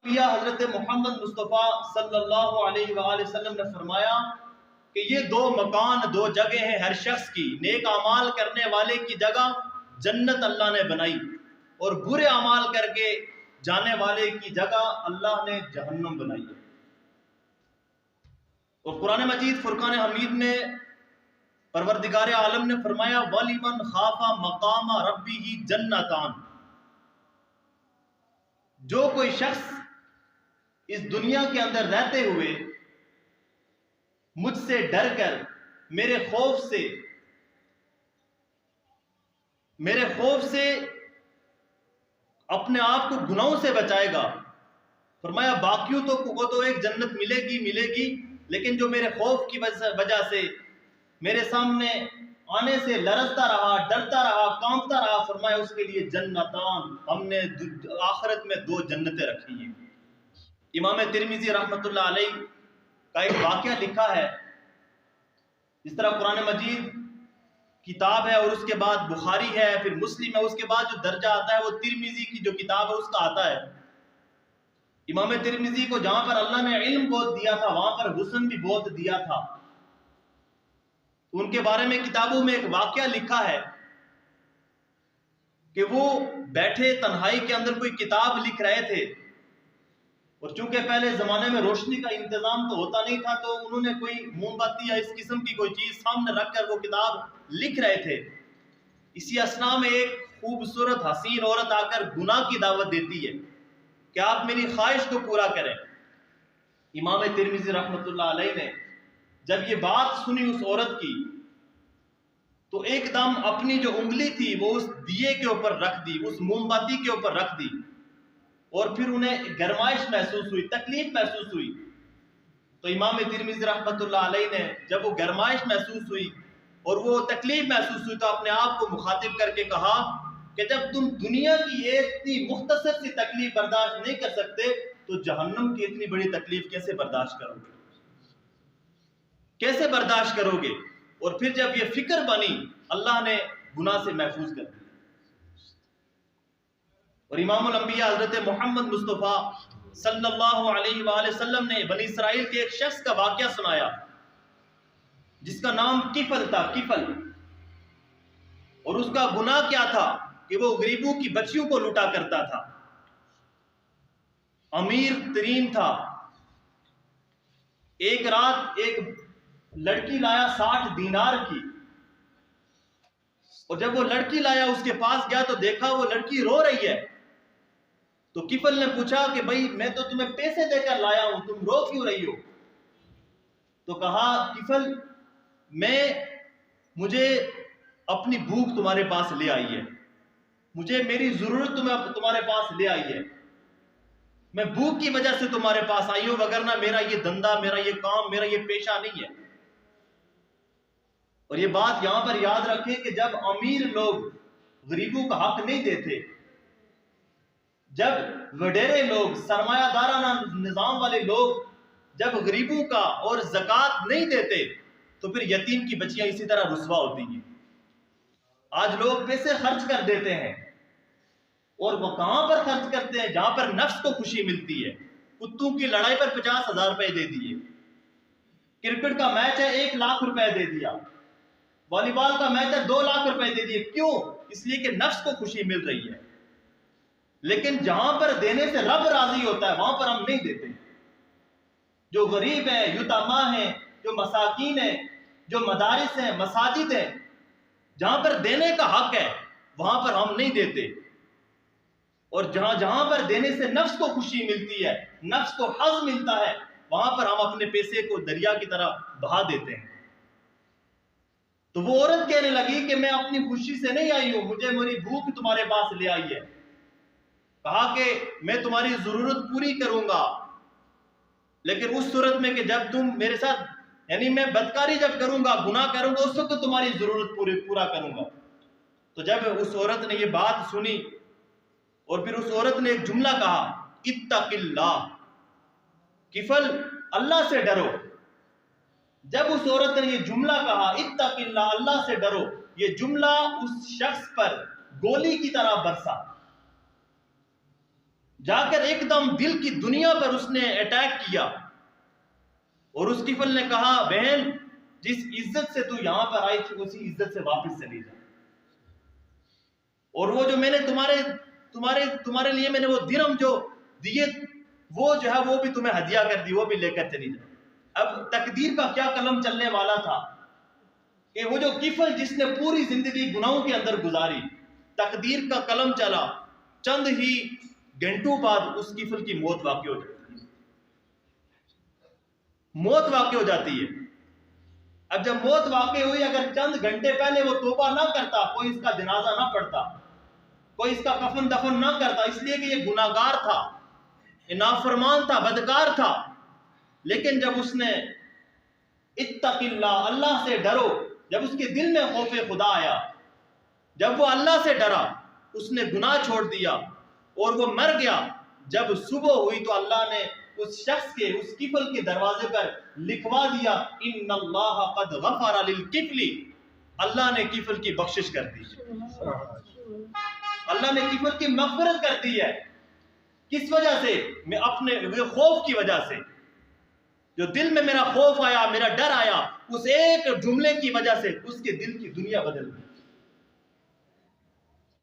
पिया हजरत मोहम्मद मुस्तफ़ा सल्लल्लाहु अलैहि वसल्लम ने फरमाया कि ये दो मकान, दो जगह हैं हर शख्स की। नेक अमाल करने वाले की जगह जन्नत अल्लाह ने बनाई और बुरे अमाल करके जाने वाले की जगह अल्लाह ने जहन्नम बनाई है। और कुरान मजीद फुरकान हमीद में परवरदिगार आलम ने फरमाया वलिमन खाफा मकामा रब्बिही जन्नतान, जो कोई शख्स इस दुनिया के अंदर रहते हुए मुझसे डर कर मेरे खौफ से अपने आप को गुनाहों से बचाएगा, फरमाया बाकियों को तो एक जन्नत मिलेगी, लेकिन जो मेरे खौफ की वजह से मेरे सामने आने से लरजता रहा, डरता रहा, कांपता रहा, फरमाया उसके लिए जन्नतान, हमने आखिरत में दो जन्नतें रखी हैं। इमाम तिरमिजी रहमतुल्लाह अलैह का एक वाक़या लिखा है। इस तरह कुरान मजीद किताब है और उसके बाद बुखारी है, फिर मुस्लिम है, उसके बाद जो दर्जा आता है वो तिरमिजी की जो किताब है उसका आता है। इमाम तिरमिजी को जहां पर अल्लाह ने इल्म बहुत दिया था वहां पर हुस्न भी बहुत दिया था। उनके बारे में किताबों में एक वाक़या लिखा है कि वो बैठे तन्हाई के अंदर कोई किताब लिख रहे थे, और चूंकि पहले जमाने में रोशनी का इंतजाम तो होता नहीं था, तो उन्होंने कोई मोमबत्ती या इस किस्म की कोई चीज सामने रखकर वो किताब लिख रहे थे। इसी असना में एक खूबसूरत हसीन औरत आकर गुनाह की दावत देती है कि आप मेरी ख्वाहिश को पूरा करें। इमाम तिरमिजी रहमतुल्लाह अलैह ने जब ये बात सुनी उस औरत की, तो एकदम अपनी जो उंगली थी वो उस दिए के ऊपर रख दी, उस मोमबत्ती के ऊपर रख दी, और फिर उन्हें गरमाइश महसूस हुई, तकलीफ महसूस हुई। तो इमाम तिरमिज़ी रहमतुल्लाह अलैह ने जब वो गरमाइश महसूस हुई और वो तकलीफ महसूस हुई, तो अपने आप को मुखातिब करके कहा कि जब तुम दुनिया की इतनी मुख्तसर सी तकलीफ बर्दाश्त नहीं कर सकते, तो जहन्नम की इतनी बड़ी तकलीफ कैसे बर्दाश्त करोगे, कैसे बर्दाश्त करोगे। और फिर जब ये फिक्र बनी, अल्लाह ने गुनाह से महफूज कर दिया। और इमामुल अंबिया हजरत मोहम्मद मुस्तफ़ा सल्लल्लाहु अलैहि वसल्लम ने बनी इसराइल के एक शख्स का वाक़या सुनाया जिसका नाम किफल था, किफल। और उसका गुनाह क्या था कि वो गरीबों की बच्चियों को लूटा करता था, अमीर तरीन था। एक रात एक लड़की लाया 60 दीनार की, और जब वो लड़की लाया उसके पास गया तो देखा वो लड़की रो रही है। तो किफल ने पूछा कि भाई मैं तो तुम्हें पैसे देकर लाया हूं, तुम रो क्यों रही हो। तो कहा किफल, मुझे अपनी भूख तुम्हारे पास ले आई है, मुझे मेरी जरूरत तुम्हारे पास ले आई है, मैं भूख की वजह से तुम्हारे पास आई हूं, वगरना मेरा ये धंधा, मेरा ये काम, मेरा ये पेशा नहीं है। और ये बात यहां पर याद रखें कि जब अमीर लोग गरीबों का हक नहीं देते, जब वडेरे लोग, सरमायादाराना निजाम वाले लोग जब गरीबों का और ज़कात नहीं देते, तो फिर यतीम की बच्चियां इसी तरह रुस्वा होती हैं। आज लोग पैसे खर्च कर देते हैं, और वो कहां पर खर्च करते हैं, जहां पर नफ्स को खुशी मिलती है। कुत्तों की लड़ाई पर 50,000 रुपए दे दिए, क्रिकेट का मैच है 1 लाख रुपए दे दिया, वॉलीबॉल का मैच है 2 लाख रुपए दे दिए। क्यों? इसलिए कि नफ्स को खुशी मिल रही है। लेकिन जहां पर देने से रब राजी होता है वहां पर हम नहीं देते। जो गरीब है, युतामा है, जो मसाकीन है, जो मदारिस है, मसाजिद है, जहां पर देने का हक है वहां पर हम नहीं देते। और जहां पर देने से नफ्स को खुशी मिलती है, नफ्स को हज़ मिलता है, वहां पर हम अपने पैसे को दरिया की तरह बहा देते हैं। तो वो औरत कहने लगी कि मैं अपनी खुशी से नहीं आई हूं, मुझे मेरी भूख तुम्हारे पास ले आई है। कहा कि मैं तुम्हारी जरूरत पूरी करूंगा, लेकिन उस सूरत में कि जब तुम मेरे साथ, यानी मैं बदकारी जब करूंगा, गुनाह करूंगा, उस वक्त तुम्हारी जरूरत पूरा करूंगा। तो जब उस औरत ने ये बात सुनी, और फिर उस औरत ने एक जुमला कहा, इत्तकिल्लाह, किफल अल्लाह से डरो। जब उस औरत ने ये जुमला कहा, इत्तकिल्लाह, अल्लाह से डरो, ये जुमला उस शख्स पर गोली की तरह बरसा। जाकर एकदम दिल की दुनिया पर उसने अटैक किया और उस किफल ने कहा, बहन जिस इज्जत से तू यहां पर आई थी उसी इज्जत से वापस चली जा, और वो जो मैंने तुम्हारे तुम्हारे तुम्हारे लिए मैंने वो दिरहम जो दिए वो जो है वो भी तुम्हें हदिया कर दी, वो भी लेकर चली जा। अब तकदीर का क्या कलम चलने वाला था कि वो जो किफल जिसने पूरी जिंदगी गुनाहों के अंदर गुजारी, तकदीर का कलम चला, चंद ही घंटों बाद उस किफल की मौत वाक़ई हो जाती है। मौत वाक़ई हो जाती है। अब जब मौत वाक़ई हुई, अगर चंद घंटे पहले वो तौबा ना करता, कोई इसका जनाजा ना पढ़ता, कोई इसका कफन दफन ना करता, इसलिए कि ये गुनाहगार था, ये नाफरमान था, बदकार था, लेकिन जब उसने इत्तकिल्लाह, अल्लाह से डरो, जब उसके दिल में खौफ खुदा आया, जब वो अल्लाह से डरा, उसने गुनाह छोड़ दिया और वो मर गया। जब सुबह हुई तो अल्लाह ने उस शख्स के, उस किफल के दरवाजे पर लिखवा दिया, इन्नल्लाह कद गफर लिल किफली, अल्लाह ने किफल की बख्शिश कर दी, अल्लाह ने किफल की मग़फ़िरत कर दी है। किस वजह से? मैं अपने खौफ की वजह से, जो दिल में मेरा खौफ आया, मेरा डर आया, उस एक जुमले की वजह से उसके दिल की दुनिया बदल गई।